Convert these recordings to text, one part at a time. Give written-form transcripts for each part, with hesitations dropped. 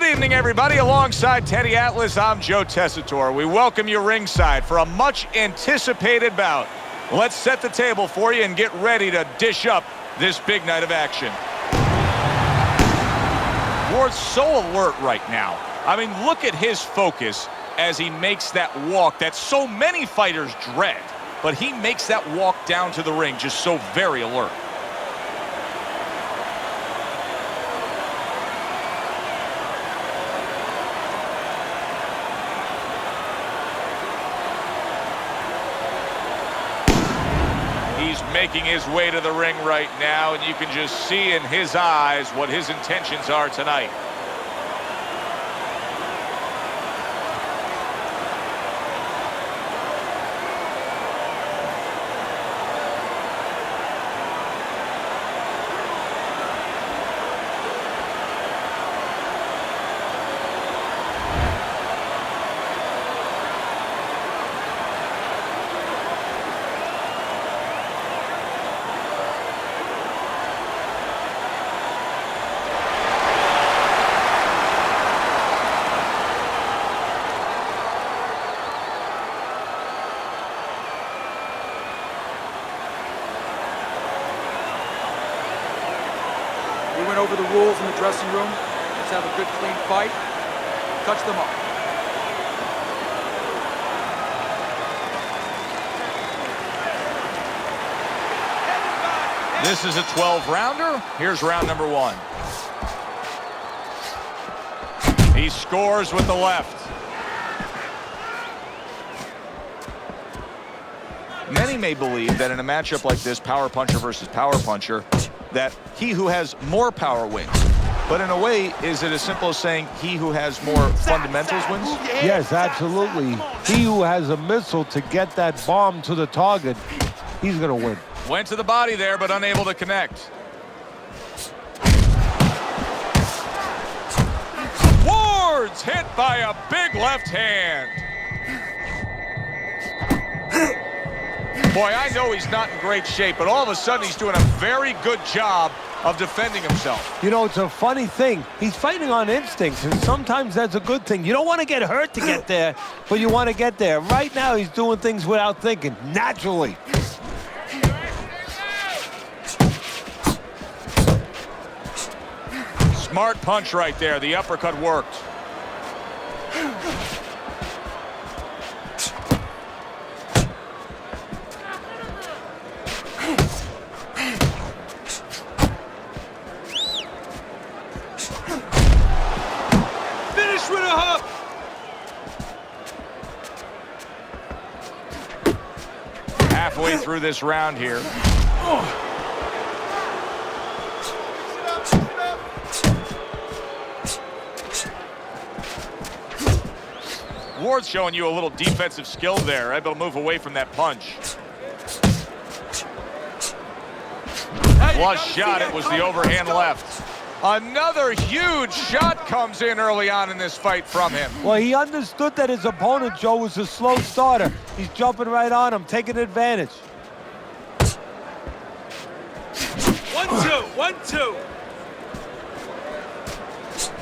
Good evening, everybody. Alongside Teddy Atlas, I'm Joe Tessitore. We welcome you ringside for a much-anticipated bout. Let's set the table for you and get ready to dish up this big night of action. Ward's so alert right now. I mean, look at his focus as he makes that walk that so many fighters dread. But he makes that walk down to the ring just so very alert. He's making his way to the ring right now, and you can just see in his eyes what his intentions are tonight. We went over the rules in the dressing room. Let's have a good, clean fight. Touch them up. This is a 12-rounder. Here's round number one. He scores with the left. Many may believe that in a matchup like this, power puncher versus power puncher, that he who has more power wins. But in a way, is it as simple as saying he who has more fundamentals wins? Yes, absolutely. He who has a missile to get that bomb to the target, he's going to win. Went to the body there, but unable to connect. Ward's hit by a big left hand. Boy, I know he's not in great shape, but all of a sudden he's doing a very good job of defending himself. You know, it's a funny thing. He's fighting on instinct, and sometimes that's a good thing. You don't want to get hurt to get there, but you want to get there. Right now, he's doing things without thinking, naturally. Smart punch right there. The uppercut worked. Finish with a hook! Halfway through this round here. Ward's showing you a little defensive skill there, able to move away from that punch. Flush shot, it was the overhand left. Another huge shot comes in early on in this fight from him. Well, he understood that his opponent, Joe, was a slow starter. He's jumping right on him, taking advantage. 1-2, 1-2.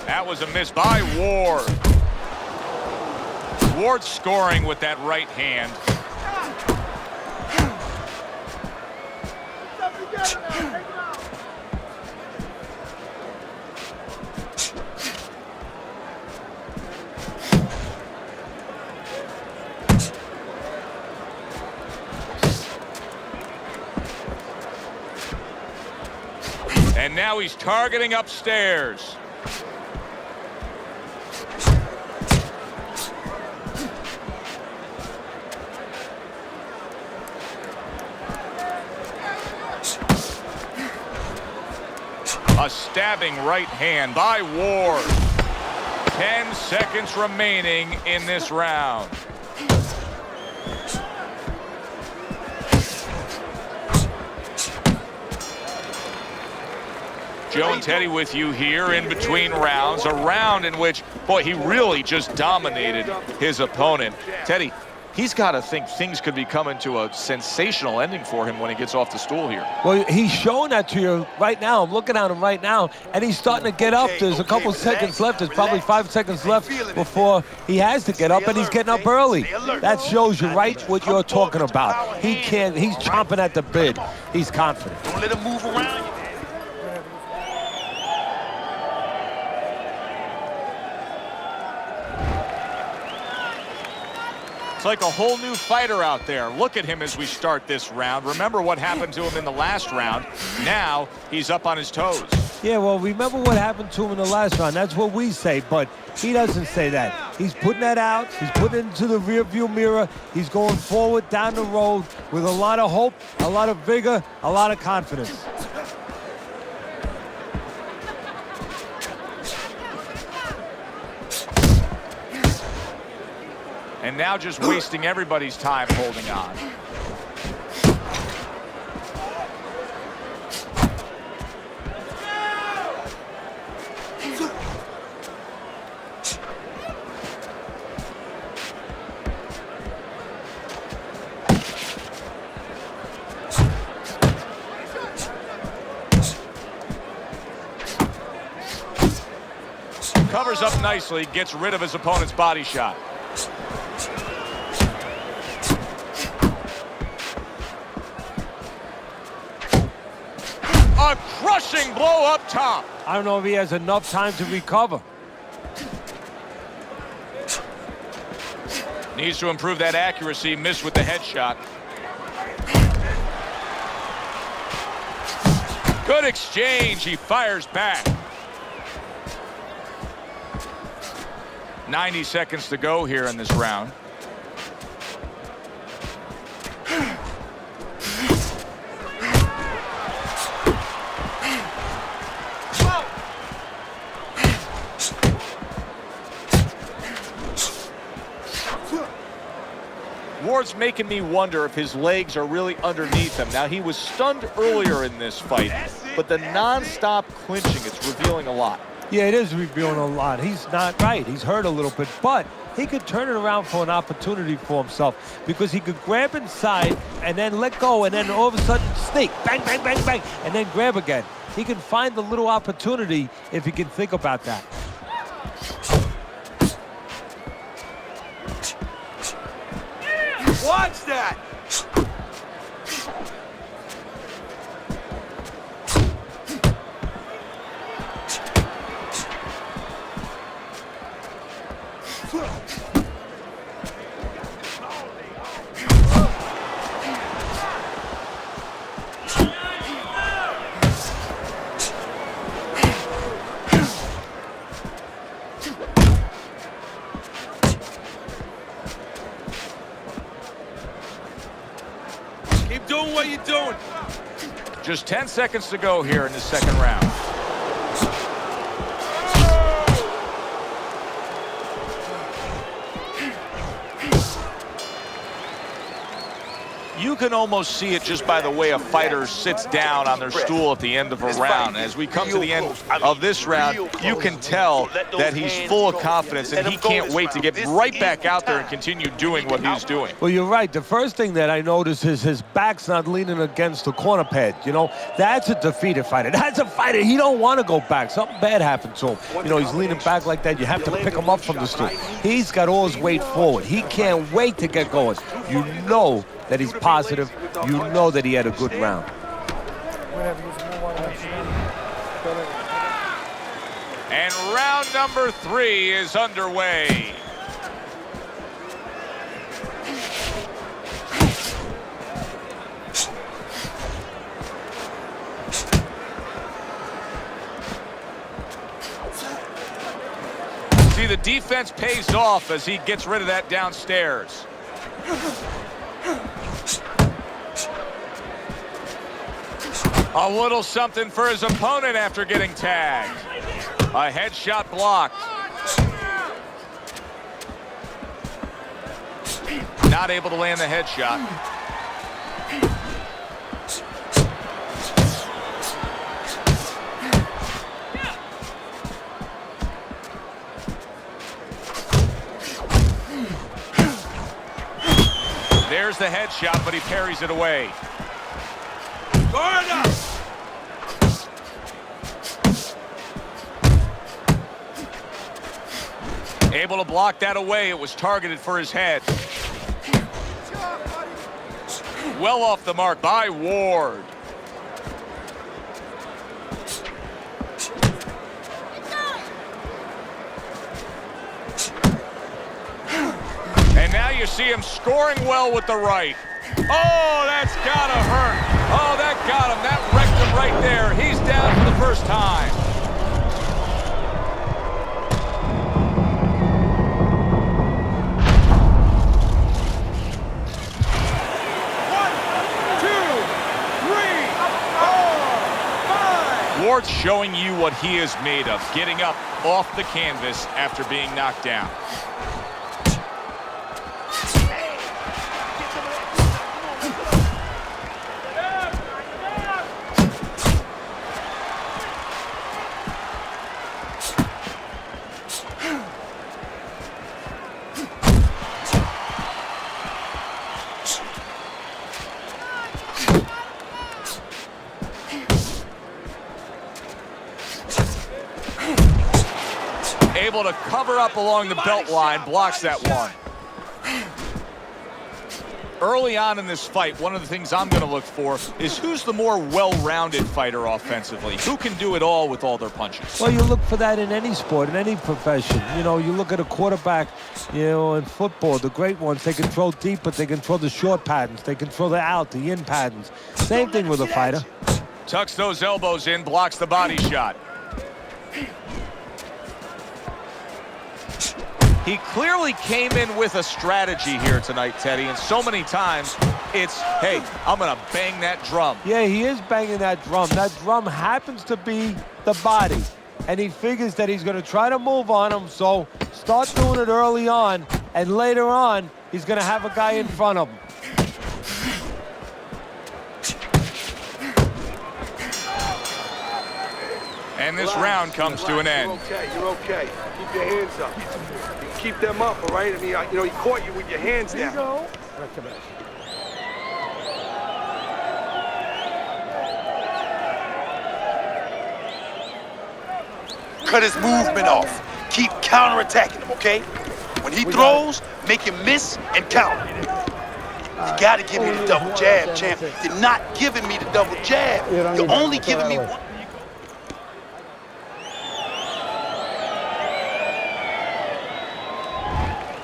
That was a miss by Ward. Ward scoring with that right hand. And now he's targeting upstairs. A stabbing right hand by Ward. 10 seconds remaining in this round. Joe and Teddy with you here in between rounds. A round in which, boy, he really just dominated his opponent. Teddy, he's got to think things could be coming to a sensational ending for him when he gets off the stool here. Well, he's showing that to you right now. I'm looking at him right now, and he's starting to get up. There's a couple seconds left. There's probably 5 seconds left before he has to get up, and he's getting up early. That shows you right what you're talking about. He's chomping at the bit. He's confident. Don't let him move around. It's like a whole new fighter out there. Look at him as we start this round. Remember what happened to him in the last round. Now he's up on his toes. Yeah, well, remember what happened to him in the last round. That's what we say, but he doesn't say that. He's putting that out. He's putting it into the rearview mirror. He's going forward down the road with a lot of hope, a lot of vigor, a lot of confidence. And now just wasting everybody's time holding on. Covers up nicely, gets rid of his opponent's body shot. A crushing blow up top. I don't know if he has enough time to recover. Needs to improve that accuracy. Missed with the headshot. Good exchange. He fires back. 90 seconds to go here in this round. Ward's making me wonder if his legs are really underneath him. Now, he was stunned earlier in this fight, but the non-stop clinching, it's revealing a lot. Yeah, it is revealing a lot. He's not right. He's hurt a little bit, but he could turn it around for an opportunity for himself because he could grab inside and then let go and then all of a sudden sneak, bang, bang, bang, bang, and then grab again. He can find the little opportunity if he can think about that. Watch that! Keep doing what you're doing. Just 10 seconds to go here in the second round. You can almost see it just by the way a fighter sits down on their stool at the end of a round. As we come to the end of this round, you can tell that he's full of confidence and he can't wait to get right back out there and continue doing what he's doing. Well, you're right. The first thing that I noticed is his back's not leaning against the corner pad. You know, that's a defeated fighter. That's a fighter. He don't want to go back. Something bad happened to him. You know, he's leaning back like that. You have to pick him up from the stool. He's got all his weight forward. He can't wait to get going. You know that he's positive. You know that he had a good round. And round number 3 is underway. See, the defense pays off as he gets rid of that downstairs. A little something for his opponent after getting tagged. A headshot blocked. Not able to land the headshot. There's the headshot, but he parries it away. Guard up! Able to block that away. It was targeted for his head. Well off the mark by Ward. And now you see him scoring well with the right. Oh, that's gotta hurt. Oh, that got him. That wrecked him right there. He's down for the first time. Ward's showing you what he is made of, getting up off the canvas after being knocked down. Able to cover up along the belt line, blocks that one. Early on in this fight, one of the things I'm going to look for is who's the more well-rounded fighter offensively. Who can do it all with all their punches? Well, you look for that in any sport, in any profession. You know, you look at a quarterback, you know, in football, the great ones, they can throw deep, but they can throw the short patterns. They can throw the out, the in patterns. Same thing with a fighter. Tucks those elbows in, blocks the body shot. He clearly came in with a strategy here tonight, Teddy, and so many times it's, hey, I'm going to bang that drum. Yeah, he is banging that drum. That drum happens to be the body, and he figures that he's going to try to move on him, so start doing it early on, and later on, he's going to have a guy in front of him. And this round comes to an end. You're okay. You're okay. Keep your hands up. You can keep them up, all right? I mean, you know, he caught you with your hands down. Cut his movement off. Keep counterattacking him, okay? When he throws, make him miss and counter. You gotta give me the double jab, champ. You're not giving me the double jab. You're only giving me one.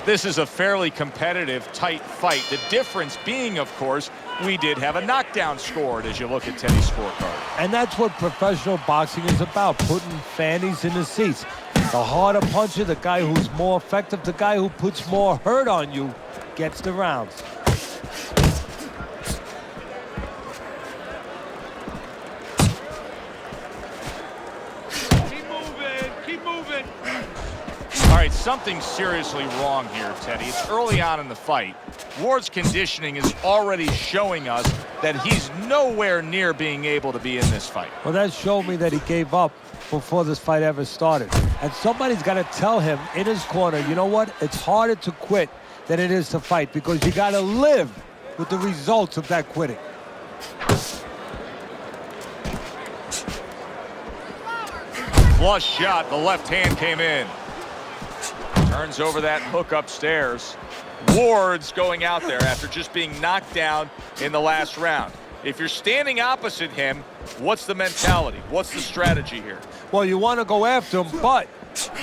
This is a fairly competitive, tight fight. The difference being, of course, we did have a knockdown scored as you look at Teddy's scorecard. And that's what professional boxing is about, putting fannies in the seats. The harder puncher, the guy who's more effective, the guy who puts more hurt on you, gets the rounds. Keep moving, keep moving. All right, something's seriously wrong here, Teddy. It's early on in the fight. Ward's conditioning is already showing us that he's nowhere near being able to be in this fight. Well, that showed me that he gave up before this fight ever started. And somebody's got to tell him in his corner, you know what? It's harder to quit than it is to fight because you got to live with the results of that quitting. Flush shot, the left hand came in. Turns over that hook upstairs. Ward's going out there after just being knocked down in the last round. If you're standing opposite him, what's the mentality? What's the strategy here? Well, you want to go after him, but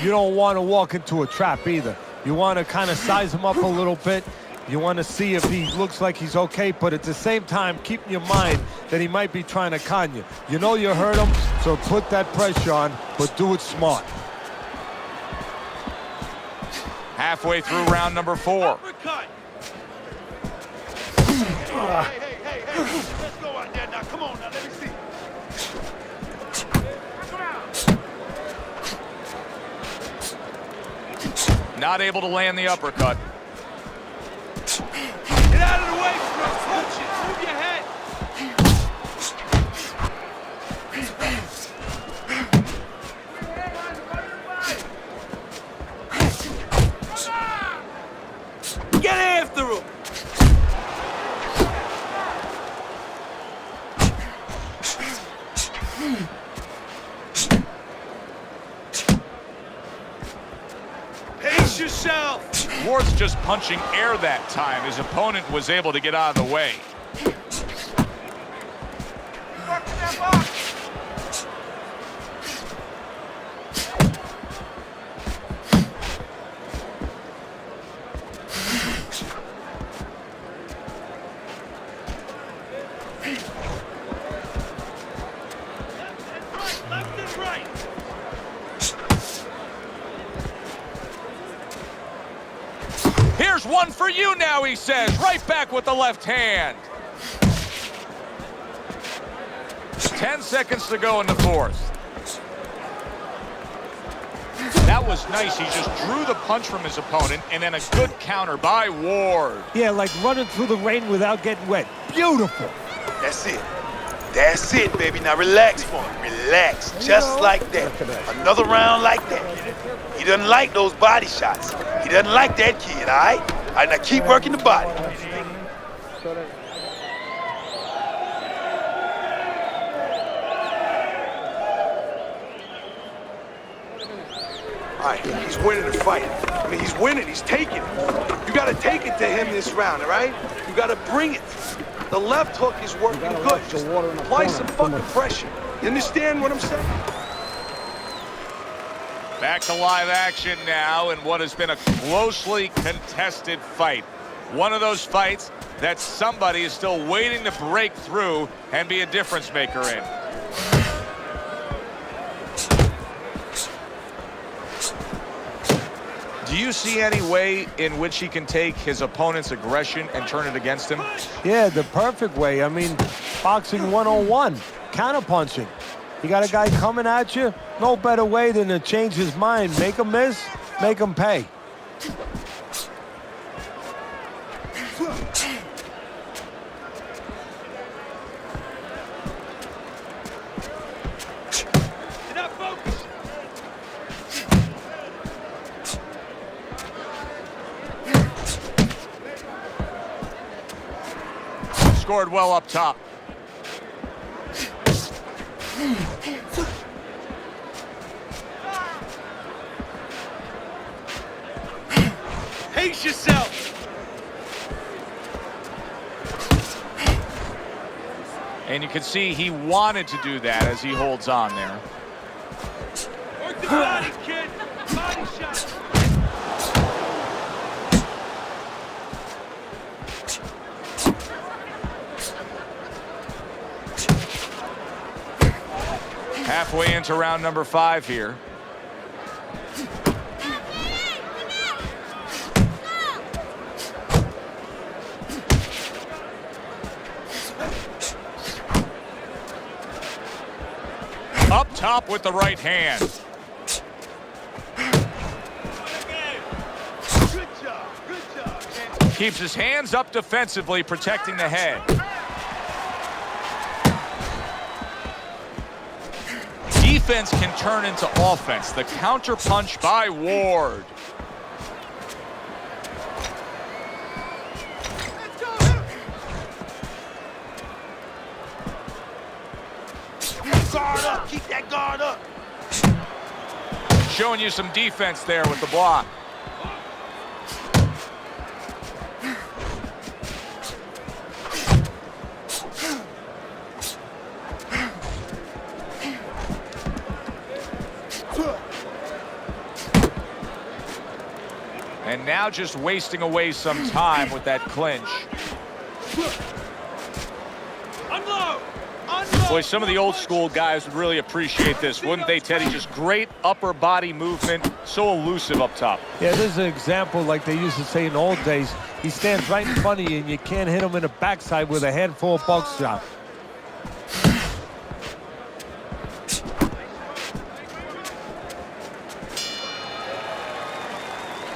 you don't want to walk into a trap either. You want to kind of size him up a little bit. You want to see if he looks like he's okay, but at the same time, keep in your mind that he might be trying to con you. You know you hurt him, so put that pressure on, but do it smart. Halfway through round number 4. Uppercut. Hey, let's go out there now. Come on now, let me see. Not able to land the uppercut. Get out of the way, bro. Punch it. Move your head. Get after him. Pace yourself. Ward's just punching air that time. His opponent was able to get out of the way. Left and right. Here's one for you now, he says. Right back with the left hand. 10 seconds to go in the fourth. That was nice. He just drew the punch from his opponent, and then a good counter by Ward. Yeah, like running through the rain without getting wet. Beautiful. That's it. That's it, baby. Now relax for me. Relax. Just like that. Another round like that. He doesn't like those body shots. He doesn't like that kid, all right? All right, now keep working the body. All right, he's winning the fight. I mean, he's winning. He's taking it. You got to take it to him this round, all right? You got to bring it. The left hook is working good. Just apply some fucking pressure. You understand what I'm saying? Back to live action now in what has been a closely contested fight. One of those fights that somebody is still waiting to break through and be a difference maker in. Do you see any way in which he can take his opponent's aggression and turn it against him? Yeah, the perfect way. I mean, boxing 101, counterpunching. You got a guy coming at you, no better way than to change his mind. Make him miss, make him pay. You're not focused. Scored well up top. Pace yourself. And you can see he wanted to do that as he holds on there. Work the body, kid. Body shot. Halfway into round number 5 here. Up top with the right hand. Good job. Good job. Keeps his hands up defensively, protecting the head. Defense can turn into offense. The counter punch by Ward. Guard up. Keep that guard up. Showing you some defense there with the block. And now just wasting away some time with that clinch. Unload. Unload. Boy, some of the old school guys would really appreciate this, wouldn't they, Teddy? Just great upper body movement, so elusive up top. Yeah, this is an example like they used to say in the old days. He stands right in front of you and you can't hit him in the backside with a handful of buckshot.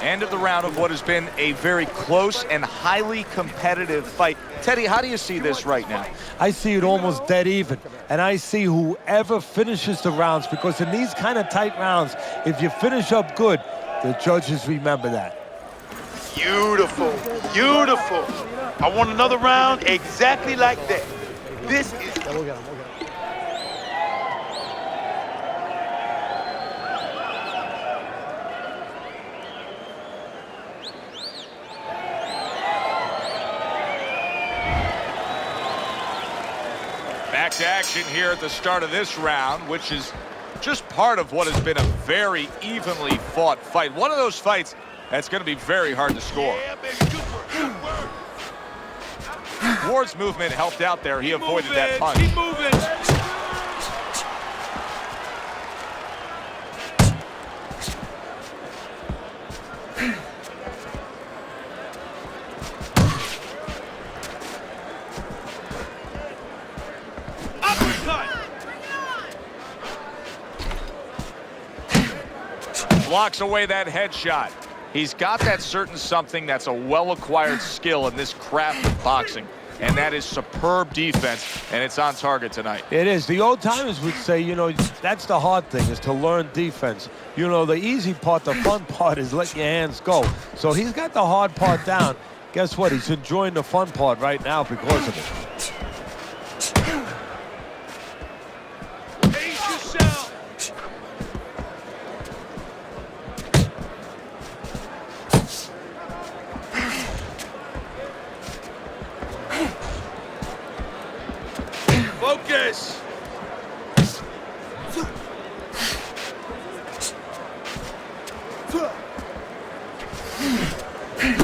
End of the round of what has been a very close and highly competitive fight. Teddy, how do you see this right now? I see it almost dead even. And I see whoever finishes the rounds, because in these kind of tight rounds, if you finish up good, the judges remember that. Beautiful. Beautiful. I want another round exactly like that. This is... Back to action here at the start of this round, which is just part of what has been a very evenly fought fight. One of those fights that's going to be very hard to score. Yeah, baby, good work, good work. Ward's movement helped out there. He avoided that punch. Keep moving. Blocks away that headshot. He's got that certain something that's a well-acquired skill in this craft of boxing, and that is superb defense, and it's on target tonight. It is. The old timers would say, you know, that's the hard thing, is to learn defense. You know, the easy part, the fun part is let your hands go. So he's got the hard part down. Guess what? He's enjoying the fun part right now because of it. Pace yourself. Focus.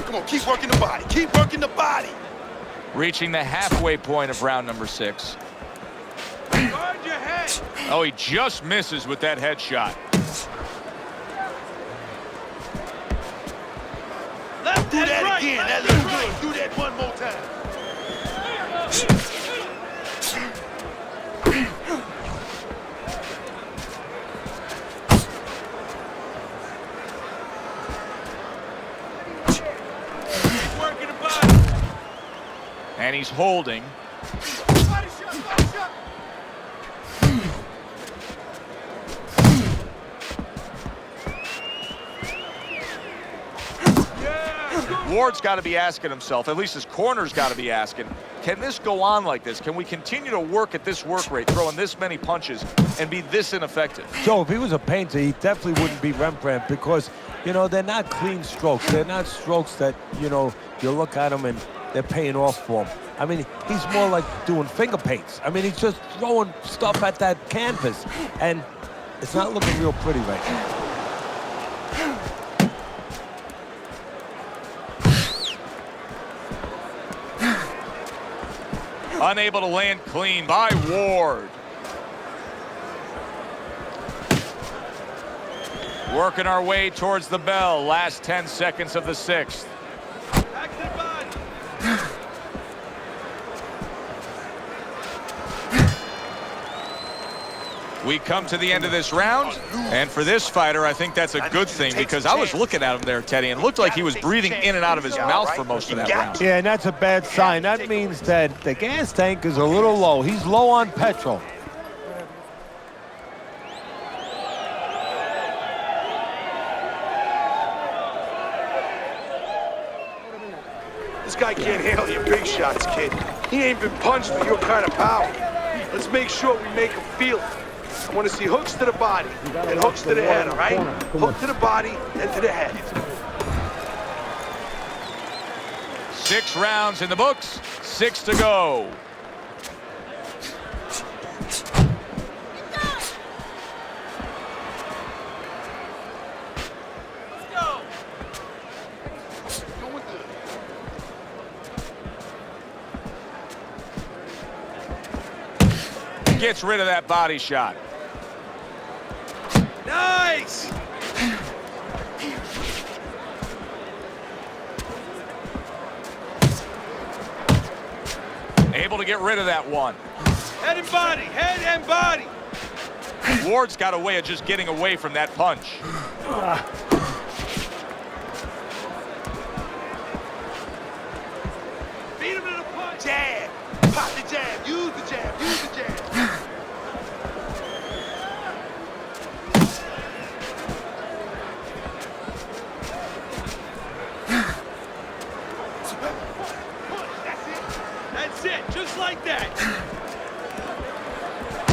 Come on, keep working the body. Keep working the body. Reaching the halfway point of round number 6. Guard your head. Oh, he just misses with that headshot. Left Do and that right. again. That Left looks and right. good. Do that one more time. Keep working the body. And he's holding. Body shot, body shot. Ward's got to be asking himself, at least his corner's got to be asking, can this go on like this? Can we continue to work at this work rate, throwing this many punches, and be this ineffective? Joe, if he was a painter, he definitely wouldn't be Rembrandt because, you know, they're not clean strokes. They're not strokes that, you know, you look at them and they're paying off for him. I mean, he's more like doing finger paints. I mean, he's just throwing stuff at that canvas, and it's not looking real pretty right now. Unable to land clean by Ward. Working our way towards the bell. Last 10 seconds of the 6th. Back to the body. We come to the end of this round, and for this fighter, I think that's a good thing because I was looking at him there, Teddy, and it looked like he was breathing in and out of his mouth for most of that round. Yeah, and that's a bad sign. That means that the gas tank is a little low. He's low on petrol. This guy can't handle your big shots, kid. He ain't been punched with your kind of power. Let's make sure we make him feel it. I want to see hooks to the body and hooks to the head, all right? Hook to the body and to the head. 6 rounds in the books, 6 to go. Gets rid of that body shot. Nice. Able to get rid of that one. Head and body. Head and body. Ward's got a way of just getting away from that punch. Beat him to the punch. Jab. Pop the jab. Use the jab. Use the jab. That's it. Just like that.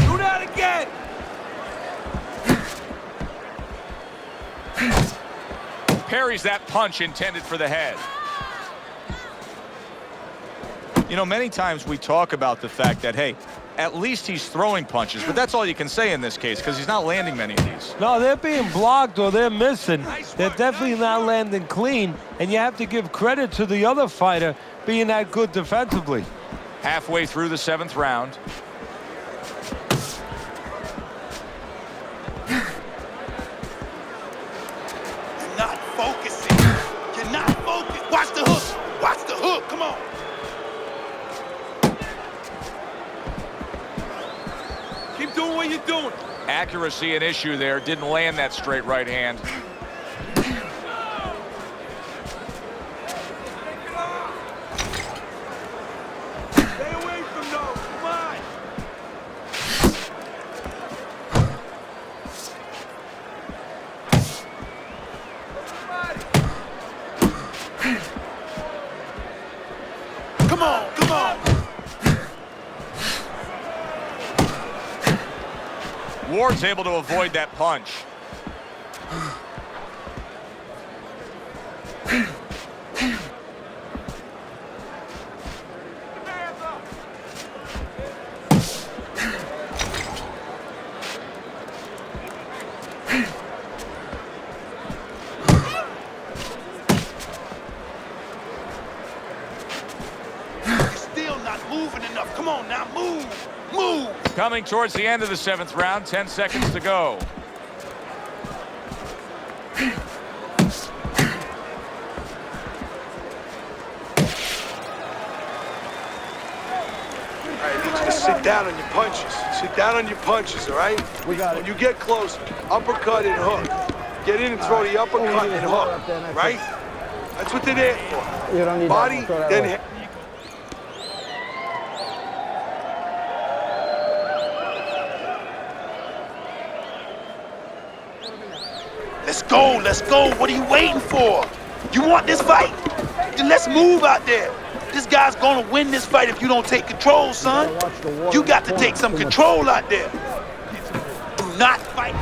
Do that again. Parries that punch intended for the head. You know, many times we talk about the fact that, hey, at least he's throwing punches, but that's all you can say in this case because he's not landing many of these. No, they're being blocked or they're missing. They're definitely not landing clean, and you have to give credit to the other fighter being that good defensively. Halfway through the 7th round. You're not focusing. You're not focused. Watch the hook. Watch the hook. Come on. Keep doing what you're doing. Accuracy an issue there. Didn't land that straight right hand. Stay away from those. Come on. Come on. Come on. Ward's able to avoid that punch. You're still not moving enough. Come on now. Move. Move. Coming towards the end of the 7th round, 10 seconds to go. All right, I need you to sit down on your punches. Sit down on your punches, all right? We got it. When you get close, uppercut and hook. Get in and throw the uppercut and hook, right? That's what they're there for. You don't need Body, that. Throw that then away. head. Let's go. Let's go. What are you waiting for? You want this fight? Then let's move out there. This guy's gonna win this fight if you don't take control, son. You got to take some control out there. Do not fight.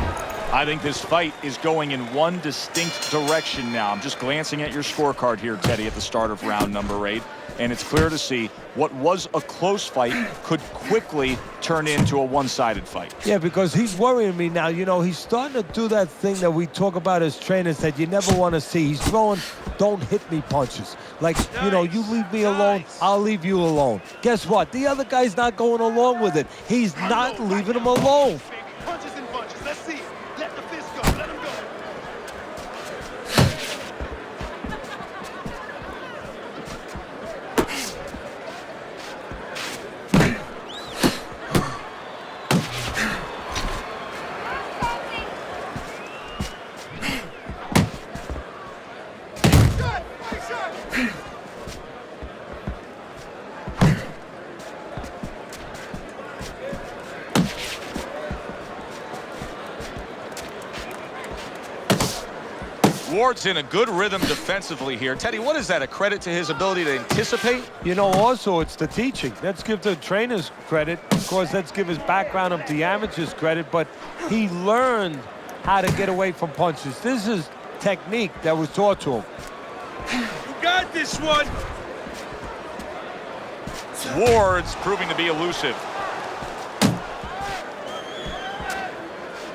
I think this fight is going in one distinct direction now. I'm just glancing at your scorecard here, Teddy, at the start of round number 8. And it's clear to see what was a close fight could quickly turn into a one-sided fight. Yeah, because he's worrying me now. You know, he's starting to do that thing that we talk about as trainers that you never want to see. He's throwing don't hit me punches. Like, you know, you leave me alone, I'll leave you alone. Guess what? The other guy's not going along with it. He's not leaving him alone. Punches and bunches. Let's see it. Let the fist go. Let him go. Ward's in a good rhythm defensively here. Teddy, what is that, a credit to his ability to anticipate? You know, also, it's the teaching. Let's give the trainers credit. Of course, let's give his background of the amateurs credit, but he learned how to get away from punches. This is technique that was taught to him. You got this one. Ward's proving to be elusive.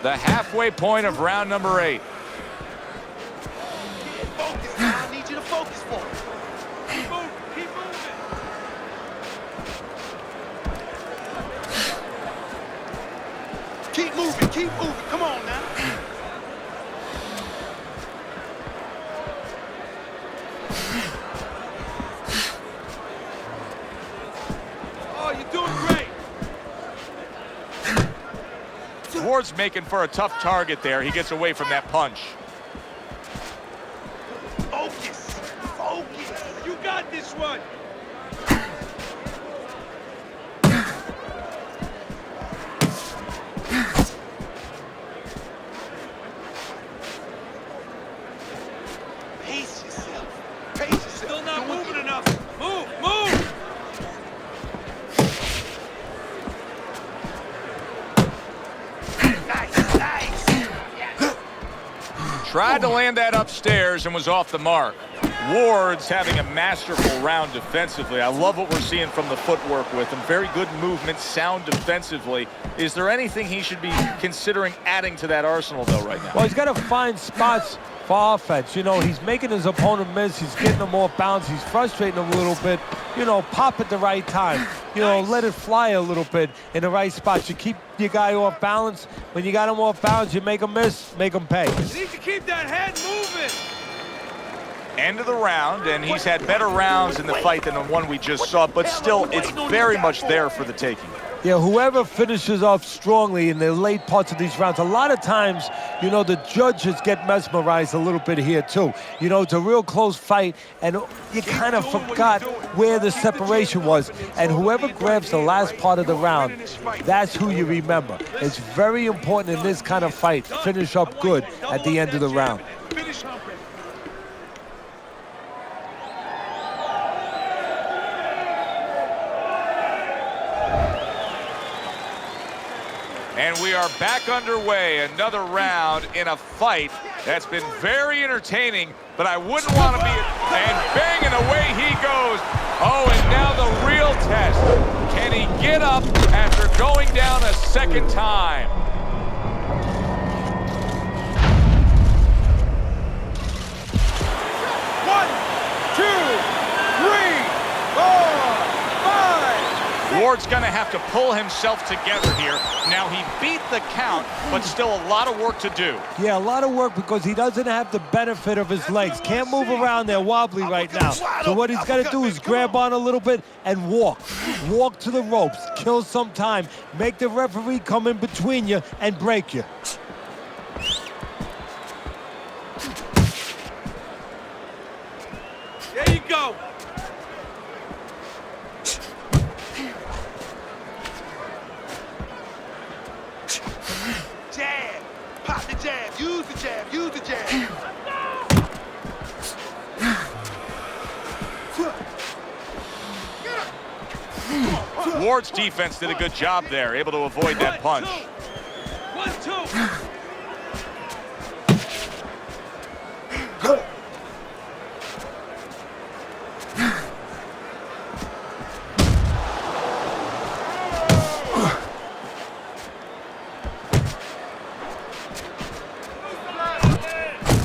The halfway point of round number 8. Focus. I need you to focus for it. Keep moving. Keep moving. Keep moving. Keep moving. Come on now. Oh, you're doing great. Ward's making for a tough target there. He gets away from that punch. Focus. Focus. You got this one. Pace yourself. Pace yourself. Still not moving enough. Move, move. Nice, nice. Tried to land that upstairs and was off the mark. Ward's having a masterful round defensively. I love what we're seeing from the footwork with him. Very good movement, sound defensively. Is there anything he should be considering adding to that arsenal, though, right now? Well, he's got to find spots for offense. You know, he's making his opponent miss. He's getting them off balance. He's frustrating them a little bit. You know, pop at the right time. You know, let it fly a little bit in the right spots. You keep your guy off balance. When you got him off balance, you make him miss, make him pay. You need to keep that head moving. End of the round, and he's had better rounds in the fight than the one we just saw, but still, it's very much there for the taking. Yeah, whoever finishes off strongly in the late parts of these rounds, a lot of times, you know, the judges get mesmerized a little bit here, too. You know, it's a real close fight, and you kind of forgot where the separation was. And whoever grabs the last part of the round, that's who you remember. It's very important in this kind of fight. Finish up good at the end of the round. And we are back underway, another round in a fight that's been very entertaining, but I wouldn't want to be, and bang, and away he goes. Oh, and now the real test. Can he get up after going down a second time? One, two, three, four, five. Ward's going to have to pull himself together here. Now, he beat the count, but still a lot of work to do. Yeah, a lot of work because he doesn't have the benefit of his legs. Can't move around there wobbly right now. So what he's got to do is grab on a little bit and walk. Walk to the ropes, kill some time, make the referee come in between you and break you. There you go. Jab. Pop the jab. Use the jab. Use the jab. Ward's defense did a good job there, able to avoid that punch. 1, 2.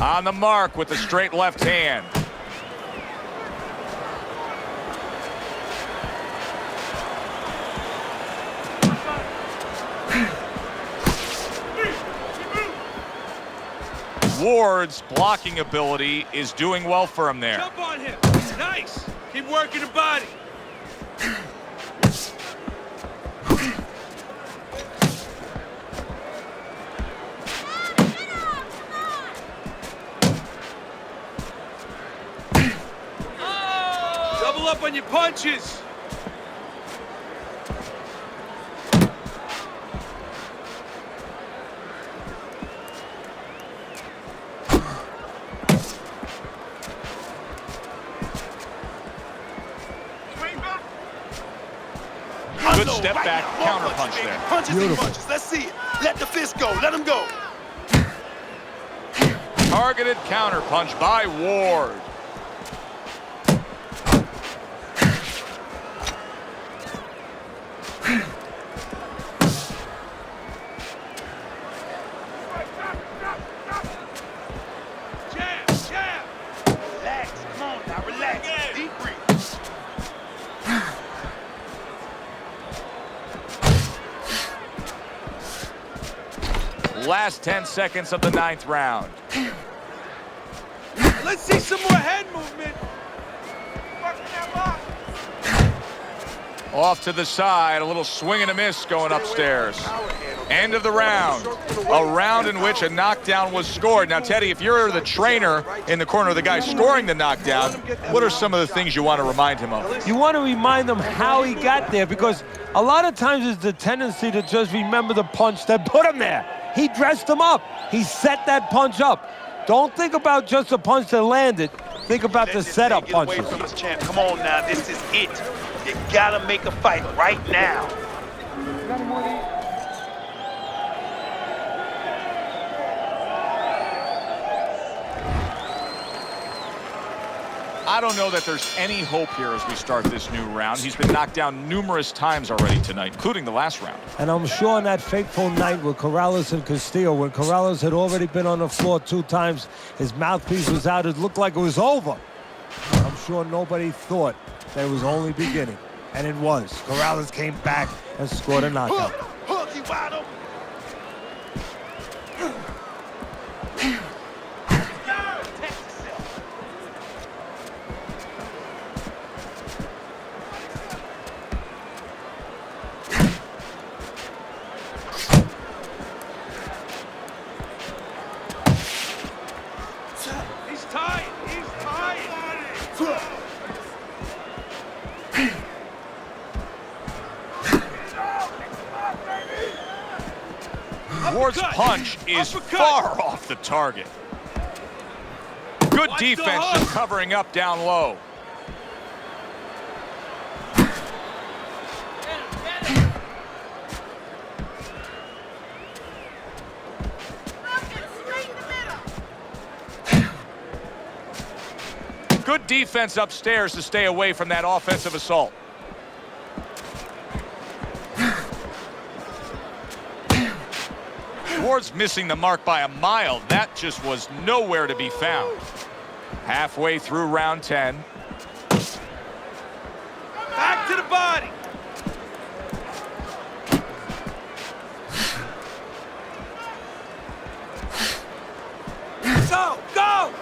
On the mark with the straight left hand. Ward's blocking ability is doing well for him there. Jump on him. Nice. Keep working the body. Double up on your punches. Good step back counter punch there. Punches and punches. Let's see it. Let the fist go. Let him go. Targeted counter punch by Ward. Relax. Come on now. Relax. Deep breath. Last 10 seconds of the 9th round. Let's see some more head movement. Off to the side, a little swing and a miss going upstairs. End of the round. A round in which a knockdown was scored. Now, Teddy, if you're the trainer in the corner of the guy scoring the knockdown, what are some of the things you want to remind him of? You want to remind them how he got there, because a lot of times it's the tendency to just remember the punch that put him there. He dressed him up. He set that punch up. Don't think about just the punch that landed. Think about the setup punches. Come on now. This is it. You gotta make a fight right now. I don't know that there's any hope here as we start this new round. He's been knocked down numerous times already tonight, including the last round. And I'm sure on that fateful night with Corrales and Castillo, when Corrales had already been on the floor 2 times, his mouthpiece was out, it looked like it was over. I'm sure nobody thought that it was only beginning. And it was. Corrales came back and scored a knockout. Hook, he wide open. He's tight. He's tight. Ward's punch is far off the target. Good defense just covering up down low. Good defense upstairs to stay away from that offensive assault. Ward's missing the mark by a mile. That just was nowhere to be found. Halfway through round 10. Back to the body. Go, go.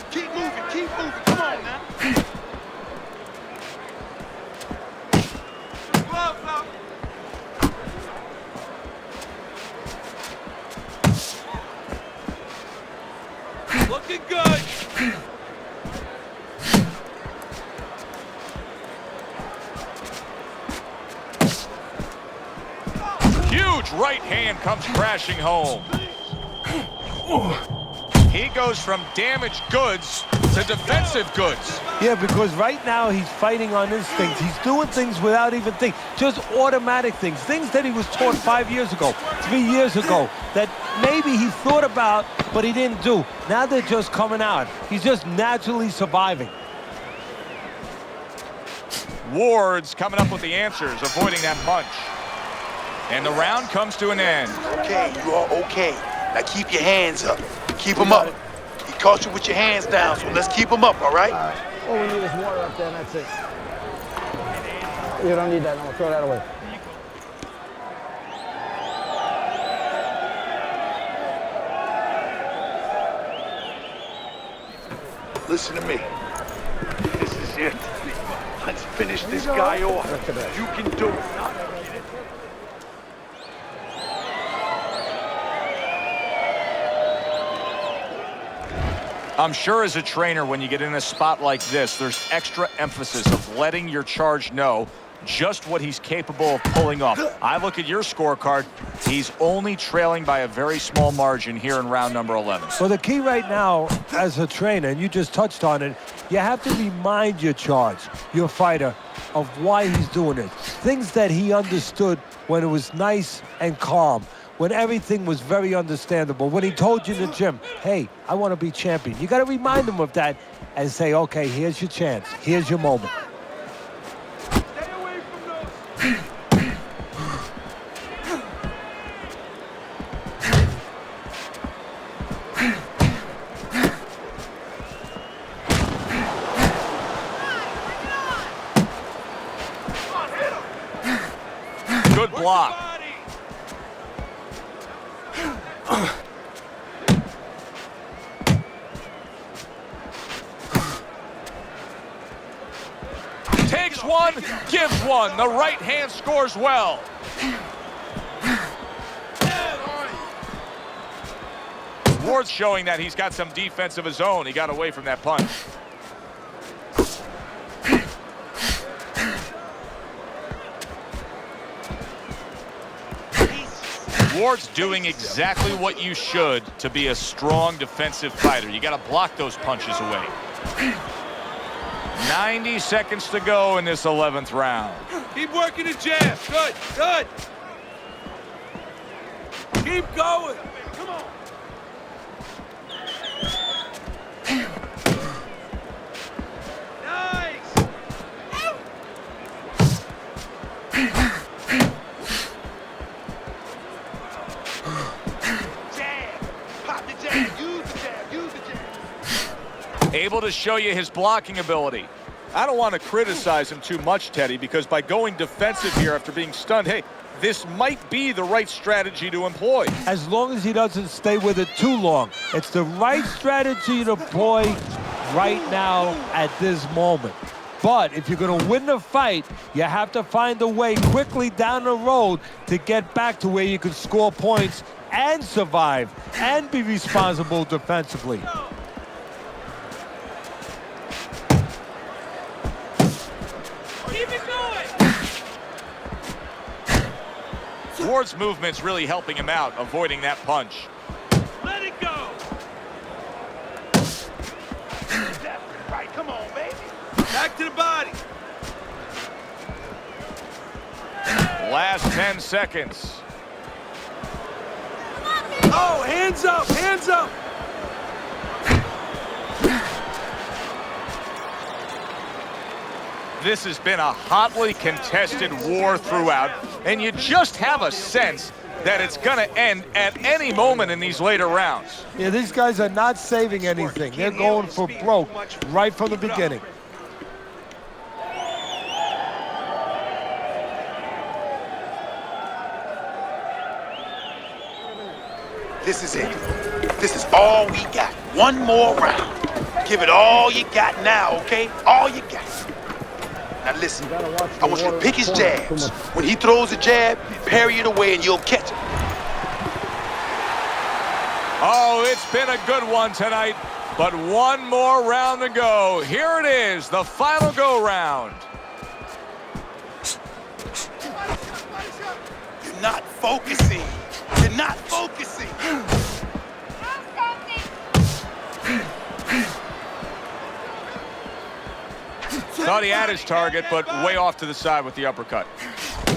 Keep moving, come on now. Gloves up. Looking good. Huge right hand comes crashing home. He goes from damaged goods to defensive goods. Yeah, because right now he's fighting on instincts. He's doing things without even thinking. Just automatic things. Things that he was taught 5 years ago, 3 years ago, that maybe he thought about, but he didn't do. Now they're just coming out. He's just naturally surviving. Ward's coming up with the answers, avoiding that punch. And the round comes to an end. Okay, you are okay. Now keep your hands up. Keep them up. He caught you with your hands down, so let's keep them up, all right? All we need is water up there, and that's it. You don't need that. No, we'll throw that away. Listen to me. This is it. Let's finish this guy off. You can do it. I'm sure as a trainer, when you get in a spot like this, there's extra emphasis of letting your charge know just what he's capable of pulling off. I look at your scorecard. He's only trailing by a very small margin here in round number 11. So the key right now as a trainer, and you just touched on it, you have to remind your charge, your fighter, of why he's doing it. Things that he understood when it was nice and calm, when everything was very understandable. When he told you in the gym, hey, I want to be champion. You got to remind him of that and say, okay, here's your chance. Here's your moment. Stay away from those. Good block. Takes one, gives one. The right hand scores well. Ward's showing that he's got some defense of his own. He got away from that punch. Ward's doing exactly what you should to be a strong defensive fighter. You got to block those punches away. 90 seconds to go in this 11th round. Keep working the jab. Good, good. Keep going. Come on. Nice. Jab. Pop the jab. Use the jab. Use the jab. Able to show you his blocking ability. I don't want to criticize him too much, Teddy, because by going defensive here after being stunned, hey, this might be the right strategy to employ. As long as he doesn't stay with it too long. It's the right strategy to employ right now at this moment. But if you're going to win the fight, you have to find a way quickly down the road to get back to where you can score points and survive and be responsible defensively. Keep it going. Ward's movement's really helping him out, avoiding that punch. Let it go. Right, come on, baby. Back to the body. Last 10 seconds. Oh, hands up, hands up. This has been a hotly contested war throughout, and you just have a sense that it's going to end at any moment in these later rounds. Yeah, these guys are not saving anything. They're going for broke right from the beginning. This is it. This is all we got. One more round. Give it all you got now, okay? All you got. Now listen, I want you to pick his jabs. When he throws a jab, parry it away and you'll catch it. Oh, it's been a good one tonight, but one more round to go. Here it is, the final go-round. You're not focusing. You're not focusing. Thought he had his target, but way off to the side with the uppercut.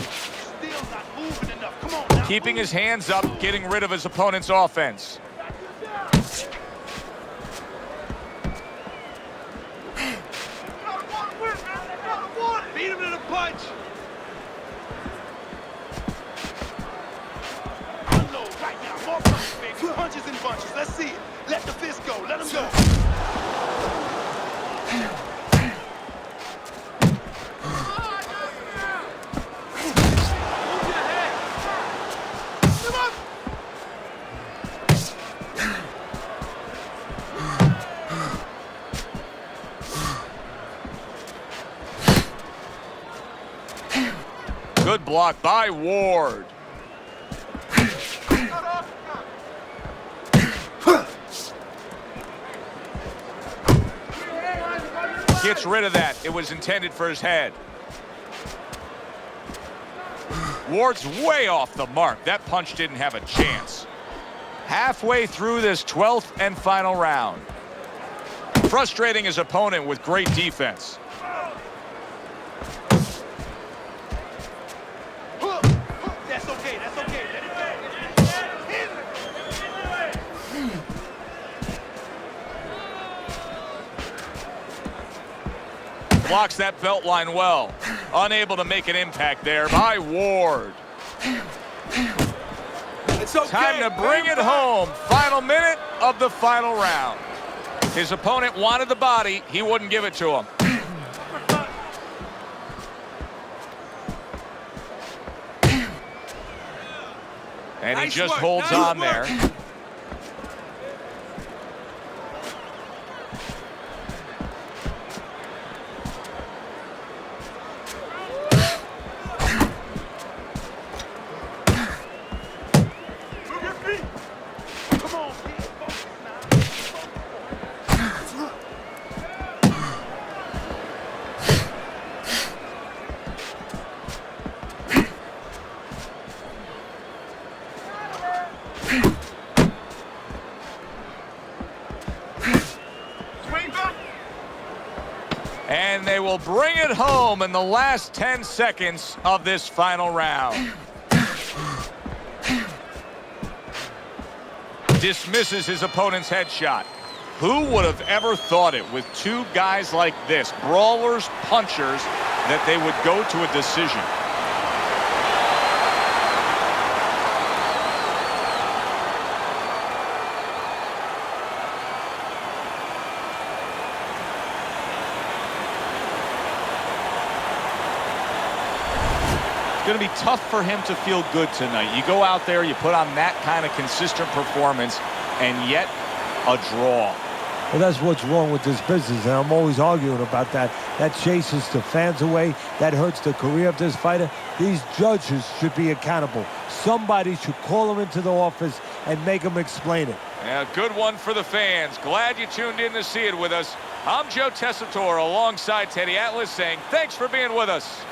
Still not moving enough. Come on now. Keeping his hands up, getting rid of his opponent's offense. Beat him to the punch. Unload right now. More punches, baby. Punches and bunches. Let's see it. Let the fist go. Let him go. Good block by Ward. Gets rid of that. It was intended for his head. Ward's way off the mark. That punch didn't have a chance. Halfway through this 12th and final round. Frustrating his opponent with great defense. That's okay. That's okay. Let it go. Blocks that belt line well. Unable to make an impact there by Ward. It's okay. Time to bring it home. Final minute of the final round. His opponent wanted the body. He wouldn't give it to him. And he Nice just work, holds nice on work. there. Move your feet. Come on, kid. Focus now. it home in the last 10 seconds of this final round. Dismisses his opponent's headshot. Who would have ever thought it with two guys like this, brawlers, punchers, that they would go to a decision? It's going to be tough for him to feel good tonight. You go out there, you put on that kind of consistent performance, and yet a draw. Well, that's what's wrong with this business, and I'm always arguing about that. That chases the fans away. That hurts the career of this fighter. These judges should be accountable. Somebody should call them into the office and make them explain it. Yeah, good one for the fans. Glad you tuned in to see it with us. I'm Joe Tessitore alongside Teddy Atlas saying thanks for being with us.